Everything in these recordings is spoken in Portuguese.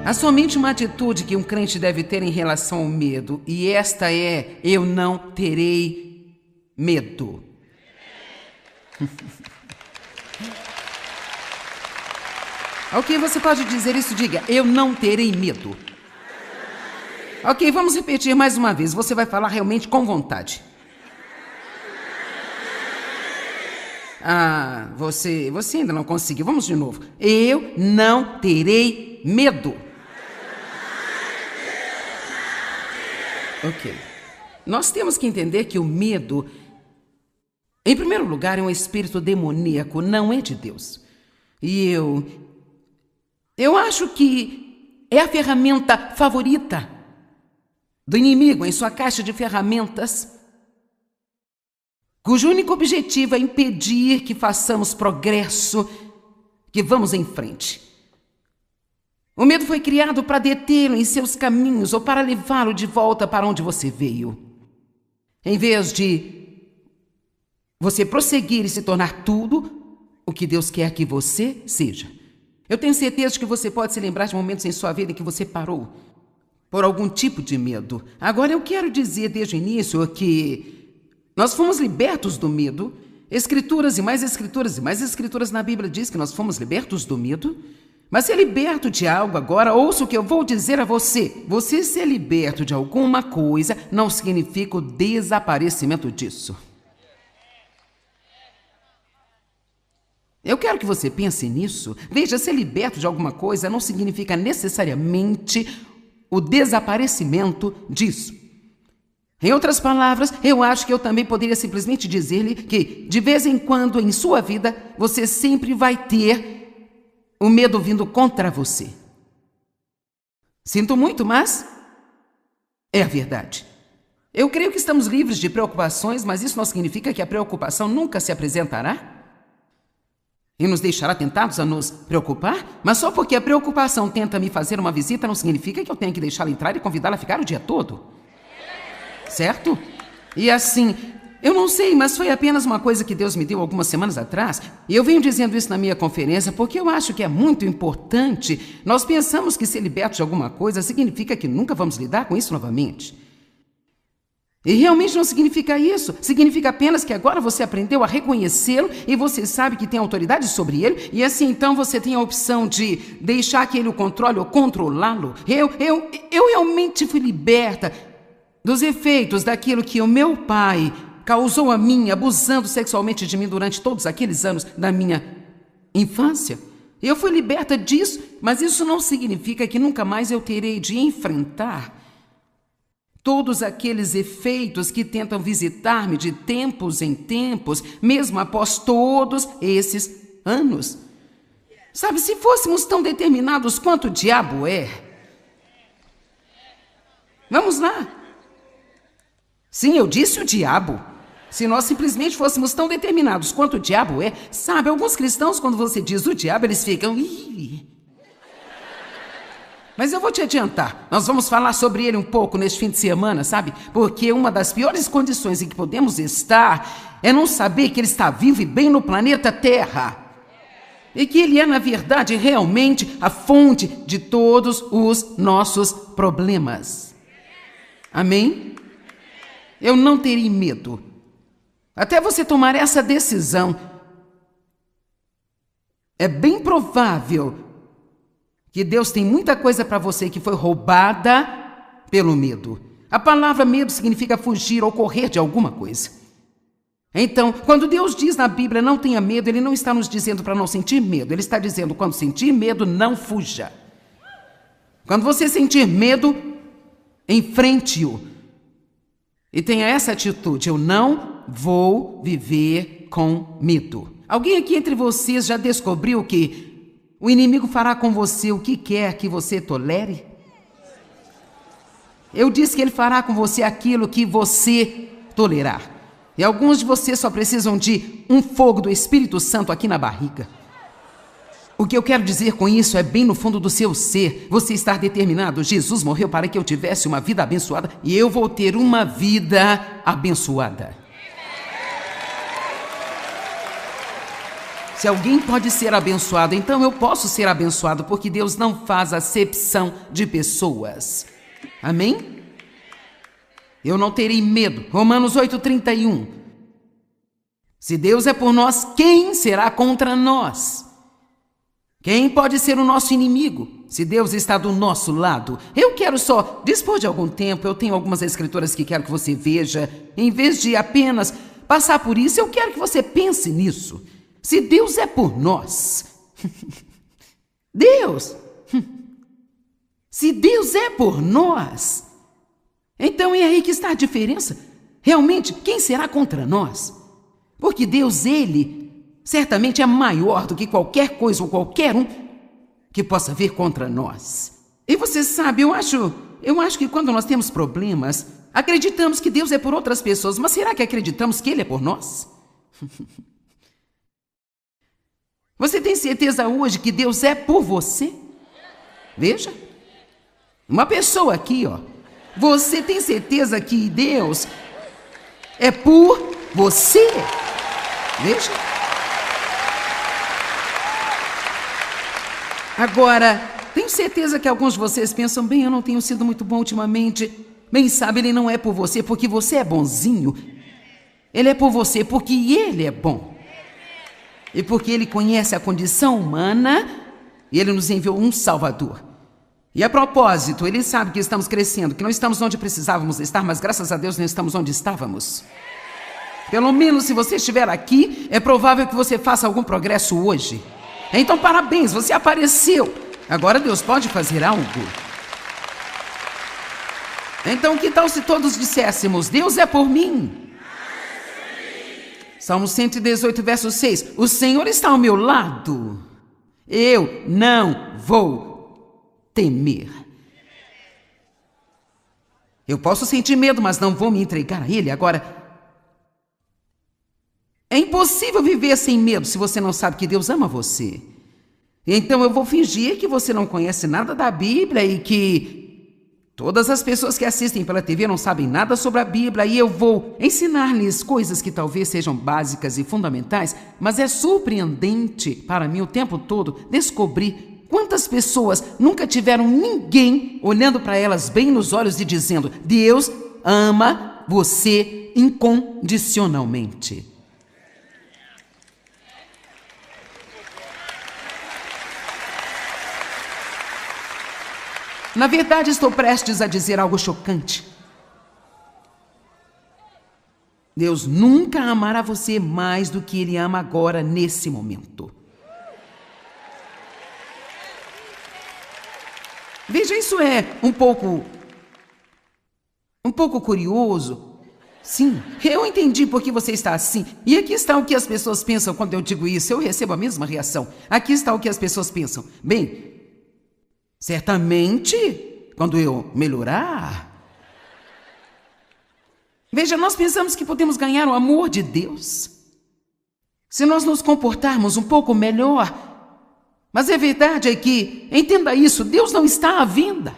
Há somente uma atitude que um crente deve ter em relação ao medo, e esta é: eu não terei medo. Ok, você pode dizer isso, diga: eu não terei medo. Ok, vamos repetir mais uma vez, você vai falar realmente com vontade. Você ainda não conseguiu, vamos de novo. Eu não terei medo. Ok. Nós temos que entender que o medo, em primeiro lugar, é um espírito demoníaco, não é de Deus. E eu acho que é a ferramenta favorita do inimigo em sua caixa de ferramentas, cujo único objetivo é impedir que façamos progresso, que vamos em frente. O medo foi criado para detê-lo em seus caminhos ou para levá-lo de volta para onde você veio. Em vez de você prosseguir e se tornar tudo o que Deus quer que você seja. Eu tenho certeza de que você pode se lembrar de momentos em sua vida em que você parou por algum tipo de medo. Agora eu quero dizer desde o início que nós fomos libertos do medo. Escrituras e mais escrituras e mais escrituras na Bíblia diz que nós fomos libertos do medo. Mas ser liberto de algo agora, ouça o que eu vou dizer a você. Você ser liberto de alguma coisa não significa o desaparecimento disso. Eu quero que você pense nisso. Veja, ser liberto de alguma coisa não significa necessariamente o desaparecimento disso. Em outras palavras, eu acho que eu também poderia simplesmente dizer-lhe que, de vez em quando em sua vida, você sempre vai ter o medo vindo contra você. Sinto muito, mas é a verdade. Eu creio que estamos livres de preocupações, mas isso não significa que a preocupação nunca se apresentará e nos deixará tentados a nos preocupar. Mas só porque a preocupação tenta me fazer uma visita não significa que eu tenha que deixá-la entrar e convidá-la a ficar o dia todo. Certo? E assim, eu não sei, mas foi apenas uma coisa que Deus me deu algumas semanas atrás, e eu venho dizendo isso na minha conferência porque eu acho que é muito importante. Nós pensamos que ser liberto de alguma coisa significa que nunca vamos lidar com isso novamente. E realmente não significa isso. Significa apenas que agora você aprendeu a reconhecê-lo e você sabe que tem autoridade sobre ele, e assim então você tem a opção de deixar que ele o controle ou controlá-lo. Eu realmente fui liberta dos efeitos daquilo que o meu pai causou a mim, abusando sexualmente de mim durante todos aqueles anos da minha infância. Eu fui liberta disso, mas isso não significa que nunca mais eu terei de enfrentar todos aqueles efeitos que tentam visitar-me de tempos em tempos, mesmo após todos esses anos. Sabe, se fôssemos tão determinados quanto o diabo é. Vamos lá. Sim, eu disse o diabo. Se nós simplesmente fôssemos tão determinados quanto o diabo é, sabe, alguns cristãos, quando você diz o diabo, eles ficam... Ih. Mas eu vou te adiantar, nós vamos falar sobre ele um pouco neste fim de semana, sabe? Porque uma das piores condições em que podemos estar é não saber que ele está vivo e bem no planeta Terra. E que ele é, na verdade, realmente a fonte de todos os nossos problemas. Amém? Eu não terei medo. Até você tomar essa decisão, é bem provável que Deus tem muita coisa para você que foi roubada pelo medo. A palavra medo significa fugir ou correr de alguma coisa. Então, quando Deus diz na Bíblia não tenha medo, Ele não está nos dizendo para não sentir medo. Ele está dizendo, quando sentir medo, não fuja. Quando você sentir medo, enfrente-o. E tenha essa atitude, eu não vou viver com medo. Alguém aqui entre vocês já descobriu que o inimigo fará com você o que quer que você tolere? Eu disse que ele fará com você aquilo que você tolerar. E alguns de vocês só precisam de um fogo do Espírito Santo aqui na barriga. O que eu quero dizer com isso é bem no fundo do seu ser, você estar determinado. Jesus morreu para que eu tivesse uma vida abençoada e eu vou ter uma vida abençoada. Se alguém pode ser abençoado, então eu posso ser abençoado, porque Deus não faz acepção de pessoas. Amém? Eu não terei medo. Romanos 8:31. Se Deus é por nós, quem será contra nós? Quem pode ser o nosso inimigo, se Deus está do nosso lado? Eu quero só dispor de algum tempo, eu tenho algumas escrituras que quero que você veja. Em vez de apenas passar por isso, eu quero que você pense nisso. Se Deus é por nós, se Deus é por nós, então é aí que está a diferença. Realmente, quem será contra nós? Porque Deus, Ele, certamente é maior do que qualquer coisa ou qualquer um que possa vir contra nós. E você sabe, eu acho que quando nós temos problemas, acreditamos que Deus é por outras pessoas, mas será que acreditamos que Ele é por nós? Você tem certeza hoje que Deus é por você? Veja, uma pessoa aqui, ó. Você tem certeza que Deus é por você? Veja. Agora, tenho certeza que alguns de vocês pensam, bem, eu não tenho sido muito bom ultimamente. Bem, sabe, Ele não é por você porque você é bonzinho. Ele é por você porque Ele é bom. E porque Ele conhece a condição humana e Ele nos enviou um Salvador. E a propósito, Ele sabe que estamos crescendo, que não estamos onde precisávamos estar, mas graças a Deus não estamos onde estávamos. Pelo menos se você estiver aqui, é provável que você faça algum progresso hoje. Então parabéns, você apareceu. Agora Deus pode fazer algo. Então que tal se todos disséssemos, Deus é por mim? Salmo 118, verso 6. O Senhor está ao meu lado. Eu não vou temer. Eu posso sentir medo, mas não vou me entregar a Ele. Agora, é impossível viver sem medo se você não sabe que Deus ama você. Então eu vou fingir que você não conhece nada da Bíblia e que todas as pessoas que assistem pela TV não sabem nada sobre a Bíblia e eu vou ensinar-lhes coisas que talvez sejam básicas e fundamentais, mas é surpreendente para mim o tempo todo descobrir quantas pessoas nunca tiveram ninguém olhando para elas bem nos olhos e dizendo, Deus ama você incondicionalmente. Na verdade, estou prestes a dizer algo chocante. Deus nunca amará você mais do que Ele ama agora, nesse momento. Veja, isso é um pouco curioso. Sim, eu entendi por que você está assim. E aqui está o que as pessoas pensam quando eu digo isso. Eu recebo a mesma reação. Aqui está o que as pessoas pensam. Bem, certamente, quando eu melhorar... Veja, nós pensamos que podemos ganhar o amor de Deus se nós nos comportarmos um pouco melhor. Mas a verdade é que, entenda isso, Deus não está à venda.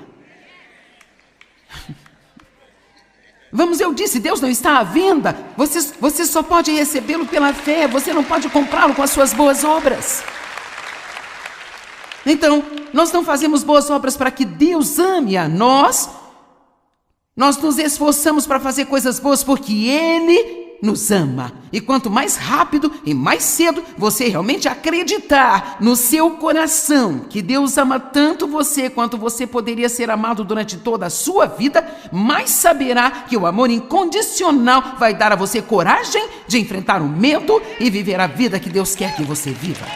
Vamos, eu disse, Deus não está à venda. Você só pode recebê-lo pela fé, você não pode comprá-lo com as suas boas obras. Então, nós não fazemos boas obras para que Deus ame a nós. Nós nos esforçamos para fazer coisas boas porque Ele nos ama. E quanto mais rápido e mais cedo você realmente acreditar no seu coração que Deus ama tanto você quanto você poderia ser amado durante toda a sua vida, mais saberá que o amor incondicional vai dar a você coragem de enfrentar o medo e viver a vida que Deus quer que você viva.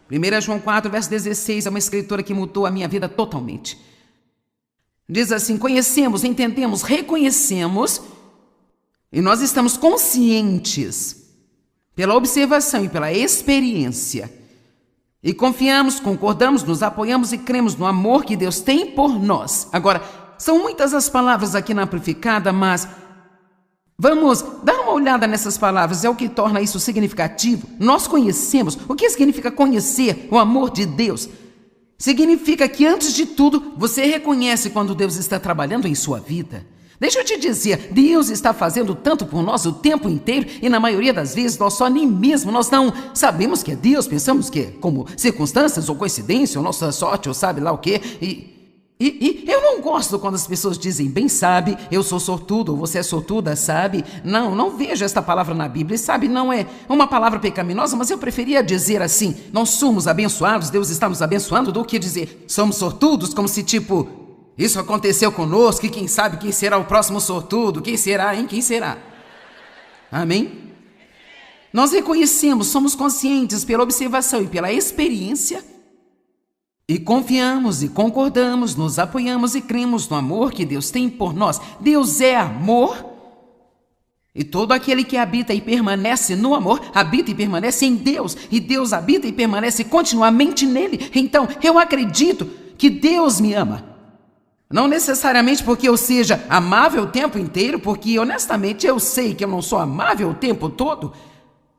Primeira João 4, verso 16, é uma escritura que mudou a minha vida totalmente. Diz assim, conhecemos, entendemos, reconhecemos, e nós estamos conscientes, pela observação e pela experiência, e confiamos, concordamos, nos apoiamos e cremos no amor que Deus tem por nós. Agora, são muitas as palavras aqui na Amplificada, mas vamos dar uma olhada nessas palavras, é o que torna isso significativo. Nós conhecemos. O que significa conhecer o amor de Deus? Significa que, antes de tudo, você reconhece quando Deus está trabalhando em sua vida. Deixa eu te dizer, Deus está fazendo tanto por nós o tempo inteiro e na maioria das vezes nós só nem mesmo, nós não sabemos que é Deus, pensamos que é como circunstâncias ou coincidência ou nossa sorte ou sabe lá o quê. E eu não gosto quando as pessoas dizem, bem sabe, eu sou sortudo ou você é sortuda, sabe? Não vejo esta palavra na Bíblia, sabe? Não é uma palavra pecaminosa, mas eu preferia dizer assim, nós somos abençoados, Deus está nos abençoando, do que dizer, somos sortudos, como se tipo, isso aconteceu conosco e quem sabe quem será o próximo sortudo, quem será, hein? Quem será? Amém? Nós reconhecemos, somos conscientes pela observação e pela experiência e confiamos e concordamos, nos apoiamos e cremos no amor que Deus tem por nós. Deus é amor. E todo aquele que habita e permanece no amor, habita e permanece em Deus. E Deus habita e permanece continuamente nele. Então, eu acredito que Deus me ama. Não necessariamente porque eu seja amável o tempo inteiro, porque honestamente eu sei que eu não sou amável o tempo todo.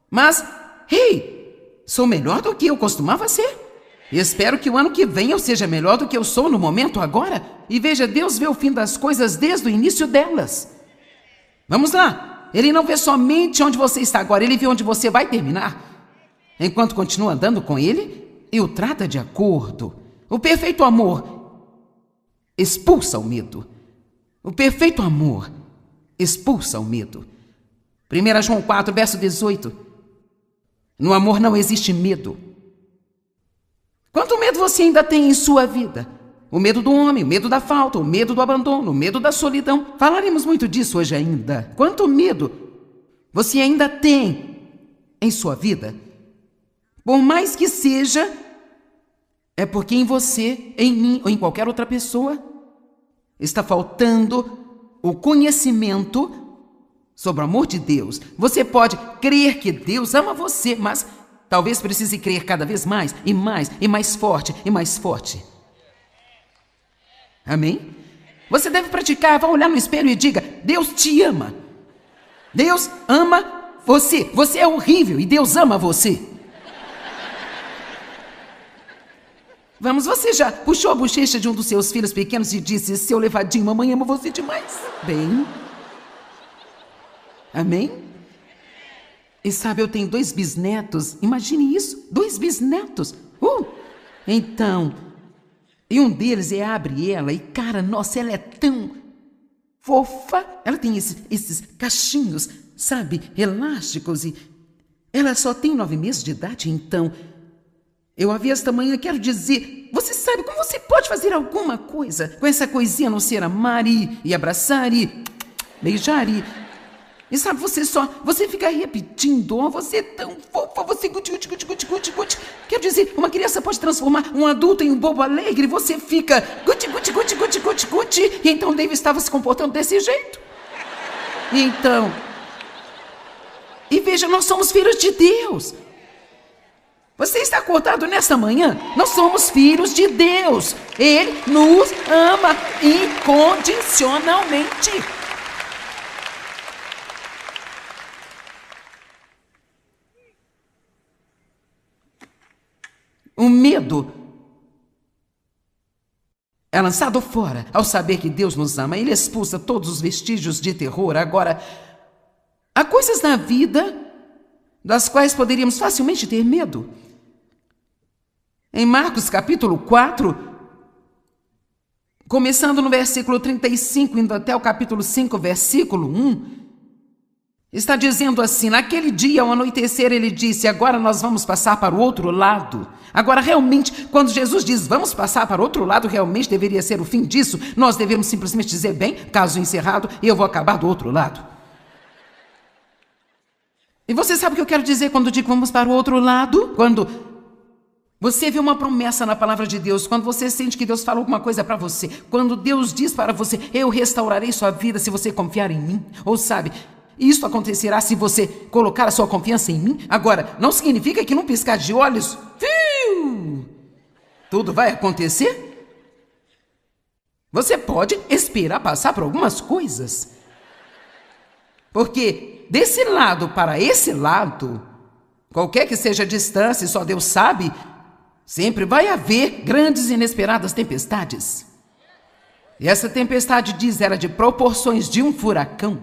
Mas, sou melhor do que eu costumava ser. E espero que o ano que vem eu seja melhor do que eu sou no momento agora. E veja, Deus vê o fim das coisas desde o início delas. Vamos lá. Ele não vê somente onde você está agora, ele vê onde você vai terminar. Enquanto continua andando com ele e o trata de acordo. O perfeito amor expulsa o medo. O perfeito amor expulsa o medo. 1 João 4, verso 18. No amor não existe medo. Quanto medo você ainda tem em sua vida? O medo do homem, o medo da falta, o medo do abandono, o medo da solidão. Falaremos muito disso hoje ainda. Quanto medo você ainda tem em sua vida? Por mais que seja, é porque em você, em mim ou em qualquer outra pessoa está faltando o conhecimento sobre o amor de Deus. Você pode crer que Deus ama você, mas talvez precise crer cada vez mais e mais e mais forte e mais forte. Amém? Você deve praticar, vá olhar no espelho e diga, Deus te ama. Deus ama você. Você é horrível e Deus ama você. Vamos, você já puxou a bochecha de um dos seus filhos pequenos e disse, seu levadinho, mamãe ama você demais. Bem, amém? E sabe, eu tenho 2 bisnetos, imagine isso, 2 bisnetos. Então, e um deles é a Gabriela, e cara, nossa, ela é tão fofa, ela tem esses cachinhos, sabe, elásticos, e ela só tem 9 meses de idade, então, eu a vi esta manhã, quero dizer, você sabe como você pode fazer alguma coisa com essa coisinha, a não ser amar e abraçar e beijar e sabe, você fica repetindo, você é tão fofa, você guti. Quer dizer, uma criança pode transformar um adulto em um bobo alegre, você fica guti. E então David estava se comportando desse jeito. Então, e veja, nós somos filhos de Deus. Você está acordado nesta manhã? Nós somos filhos de Deus. Ele nos ama incondicionalmente. O medo é lançado fora ao saber que Deus nos ama. Ele expulsa todos os vestígios de terror. Agora, há coisas na vida das quais poderíamos facilmente ter medo. Em Marcos capítulo 4, começando no versículo 35, indo até o capítulo 5, versículo 1, está dizendo assim, naquele dia, ao anoitecer, ele disse, agora nós vamos passar para o outro lado. Agora, realmente, quando Jesus diz, vamos passar para o outro lado, realmente deveria ser o fim disso. Nós devemos simplesmente dizer, bem, caso encerrado, eu vou acabar do outro lado. E você sabe o que eu quero dizer quando digo vamos para o outro lado? Quando você vê uma promessa na palavra de Deus, quando você sente que Deus fala alguma coisa para você, quando Deus diz para você, eu restaurarei sua vida se você confiar em mim, ou sabe, isso acontecerá se você colocar a sua confiança em mim. Agora, não significa que num piscar de olhos, tudo vai acontecer. Você pode esperar passar por algumas coisas. Porque desse lado para esse lado, qualquer que seja a distância, só Deus sabe, sempre vai haver grandes e inesperadas tempestades. E essa tempestade, diz, era de proporções de um furacão.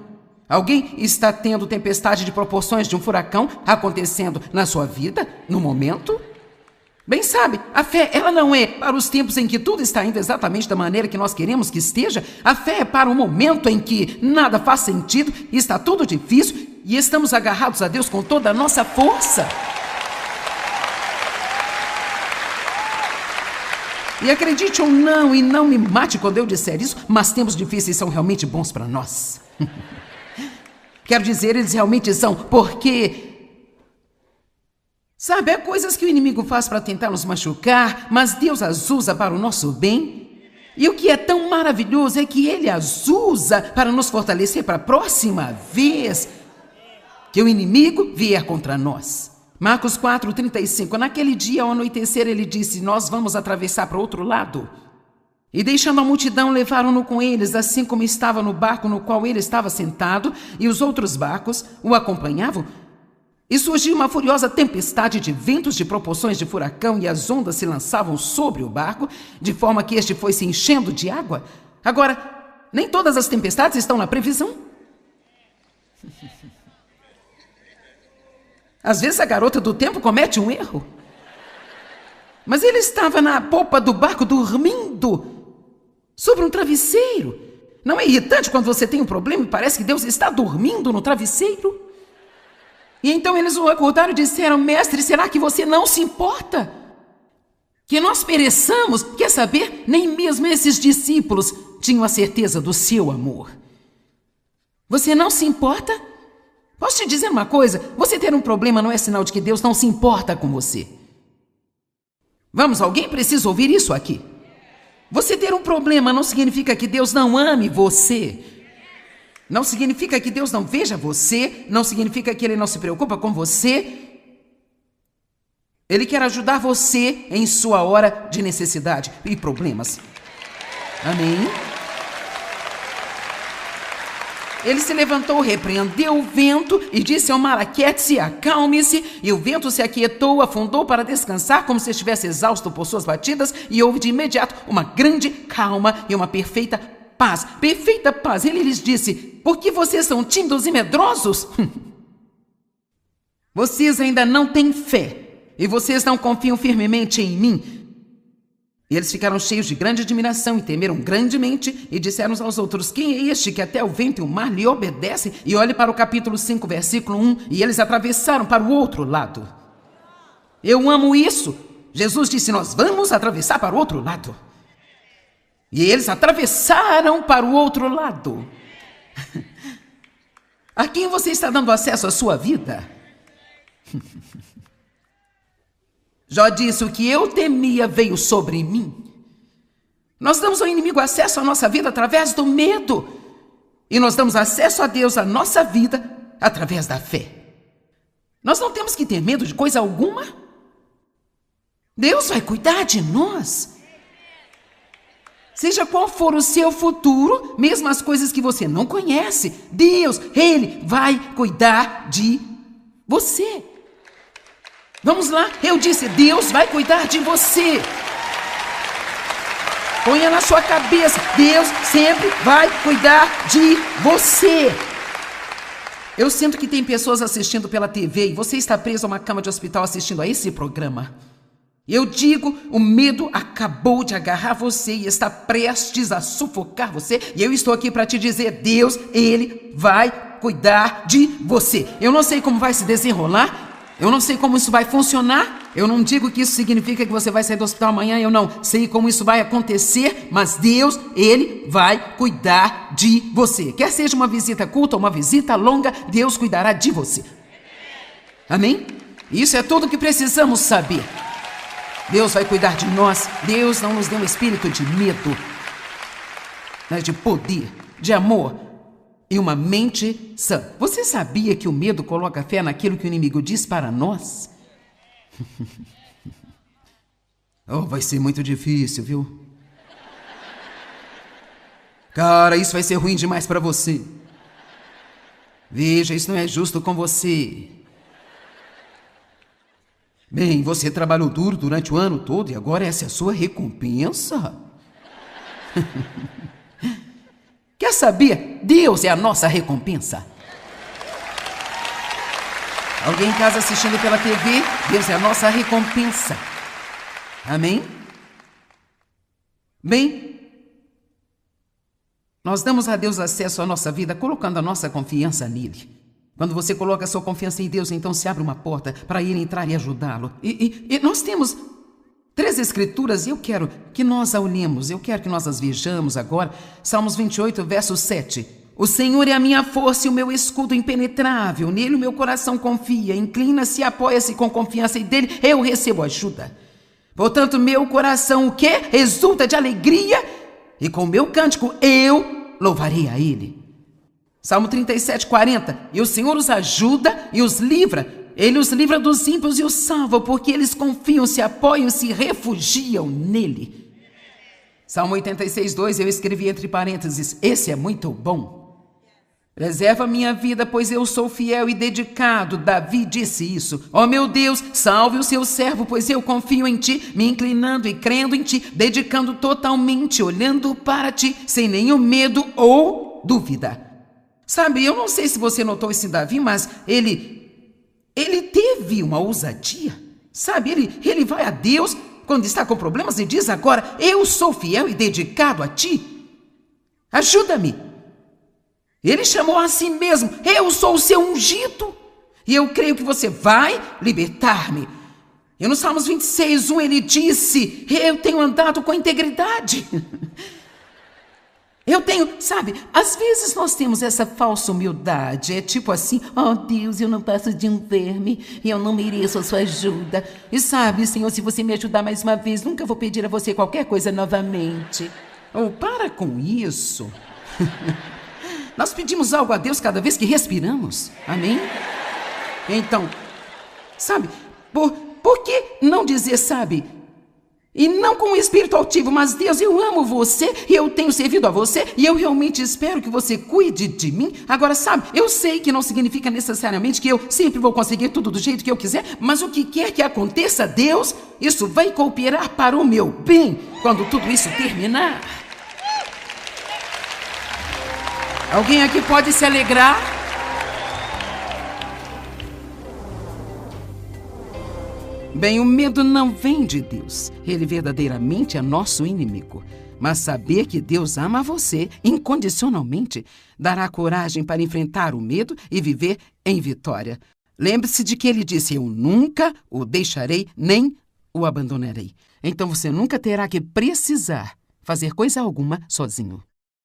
Alguém está tendo tempestade de proporções de um furacão acontecendo na sua vida, no momento? Bem sabe, a fé, ela não é para os tempos em que tudo está indo exatamente da maneira que nós queremos que esteja. A fé é para o momento em que nada faz sentido, está tudo difícil e estamos agarrados a Deus com toda a nossa força. E acredite ou não, e não me mate quando eu disser isso, mas tempos difíceis são realmente bons para nós. Quero dizer, eles realmente são, porque, sabe, há coisas que o inimigo faz para tentar nos machucar, mas Deus as usa para o nosso bem. E o que é tão maravilhoso é que Ele as usa para nos fortalecer para a próxima vez que o inimigo vier contra nós. Marcos 4:35, naquele dia ao anoitecer ele disse, nós vamos atravessar para o outro lado. E deixando a multidão levaram-no com eles, assim como estava no barco no qual ele estava sentado, e os outros barcos o acompanhavam. E surgiu uma furiosa tempestade de ventos de proporções de furacão, e as ondas se lançavam sobre o barco, de forma que este foi se enchendo de água. Agora, nem todas as tempestades estão na previsão. Às vezes a garota do tempo comete um erro. Mas ele estava na popa do barco dormindo sobre um travesseiro. Não é irritante quando você tem um problema e parece que Deus está dormindo no travesseiro? E então eles o acordaram e disseram, mestre, será que você não se importa que nós pereçamos? Quer saber? Nem mesmo esses discípulos tinham a certeza do seu amor. Você não se importa? Posso te dizer uma coisa? Você ter um problema não é sinal de que Deus não se importa com você. Vamos, alguém precisa ouvir isso aqui. Você ter um problema não significa que Deus não ame você. Não significa que Deus não veja você. Não significa que Ele não se preocupa com você. Ele quer ajudar você em sua hora de necessidade e problemas. Amém? Ele se levantou, repreendeu o vento e disse ao mar, aquiete-se, acalme-se. E o vento se aquietou, afundou para descansar, como se estivesse exausto por suas batidas. E houve de imediato uma grande calma e uma perfeita paz. Perfeita paz. Ele lhes disse, por que vocês são tímidos e medrosos? Vocês ainda não têm fé e vocês não confiam firmemente em mim. E eles ficaram cheios de grande admiração e temeram grandemente e disseram uns aos outros, quem é este que até o vento e o mar lhe obedecem? E olhe para o capítulo 5, versículo 1, e eles atravessaram para o outro lado. Eu amo isso. Jesus disse, nós vamos atravessar para o outro lado. E eles atravessaram para o outro lado. A quem você está dando acesso à sua vida? Jó disse, o que eu temia veio sobre mim. Nós damos ao inimigo acesso à nossa vida através do medo. E nós damos acesso a Deus à nossa vida através da fé. Nós não temos que ter medo de coisa alguma. Deus vai cuidar de nós. Seja qual for o seu futuro, mesmo as coisas que você não conhece, Deus, Ele vai cuidar de você. Vamos lá, eu disse, Deus vai cuidar de você. Ponha na sua cabeça, Deus sempre vai cuidar de você. Eu sinto que tem pessoas assistindo pela TV e você está preso a uma cama de hospital assistindo a esse programa. Eu digo, o medo acabou de agarrar você e está prestes a sufocar você. E eu estou aqui para te dizer, Deus, Ele vai cuidar de você. Eu não sei como vai se desenrolar. Eu não sei como isso vai funcionar. Eu não digo que isso significa que você vai sair do hospital amanhã. Eu não sei como isso vai acontecer. Mas Deus, Ele vai cuidar de você. Quer seja uma visita curta ou uma visita longa, Deus cuidará de você. Amém? Isso é tudo o que precisamos saber. Deus vai cuidar de nós. Deus não nos deu um espírito de medo, mas de poder, de amor e uma mente sã. Você sabia que o medo coloca fé naquilo que o inimigo diz para nós? Oh, vai ser muito difícil, viu? Cara, isso vai ser ruim demais para você. Veja, isso não é justo com você. Bem, você trabalhou duro durante o ano todo e agora essa é a sua recompensa? Quer saber? Deus é a nossa recompensa. Alguém em casa assistindo pela TV? Deus é a nossa recompensa. Amém? Bem, nós damos a Deus acesso à nossa vida colocando a nossa confiança nele. Quando você coloca a sua confiança em Deus, então se abre uma porta para ele entrar e ajudá-lo. E nós temos 3 escrituras e eu quero que nós a olhemos, eu quero que nós as vejamos agora. Salmos 28, verso 7. O Senhor é a minha força e o meu escudo impenetrável. Nele o meu coração confia, inclina-se e apoia-se com confiança e dele eu recebo ajuda. Portanto, meu coração o quê? Exulta de alegria e com o meu cântico eu louvarei a ele. Salmo 37, 40. E o Senhor os ajuda e os livra. Ele os livra dos ímpios e os salva, porque eles confiam, se apoiam, se refugiam nele. Salmo 86, 2. Eu escrevi entre parênteses, esse é muito bom. Preserva minha vida, pois eu sou fiel e dedicado. Davi disse isso. Ó meu Deus, salve o seu servo, pois eu confio em ti, me inclinando e crendo em ti, dedicando totalmente, olhando para ti, sem nenhum medo ou dúvida. Sabe, eu não sei se você notou isso em Davi, mas ele teve uma ousadia. Sabe, ele vai a Deus quando está com problemas e diz agora, eu sou fiel e dedicado a ti. Ajuda-me. Ele chamou a si mesmo, eu sou o seu ungido, e eu creio que você vai libertar-me. E no Salmos 26, 1, ele disse, eu tenho andado com integridade. Eu tenho, sabe, às vezes nós temos essa falsa humildade, é tipo assim, oh Deus, eu não passo de um verme, e eu não mereço a sua ajuda. E sabe, Senhor, se você me ajudar mais uma vez, nunca vou pedir a você qualquer coisa novamente. Oh, para com isso. Nós pedimos algo a Deus cada vez que respiramos. Amém? Então, sabe, por que não dizer, sabe? E não com o espírito altivo, mas Deus, eu amo você e eu tenho servido a você e eu realmente espero que você cuide de mim. Agora, sabe, eu sei que não significa necessariamente que eu sempre vou conseguir tudo do jeito que eu quiser, mas o que quer que aconteça, Deus, isso vai cooperar para o meu bem quando tudo isso terminar. Alguém aqui pode se alegrar? Bem, o medo não vem de Deus. Ele verdadeiramente é nosso inimigo. Mas saber que Deus ama você incondicionalmente dará coragem para enfrentar o medo e viver em vitória. Lembre-se de que ele disse, eu nunca o deixarei nem o abandonarei. Então você nunca terá que precisar fazer coisa alguma sozinho.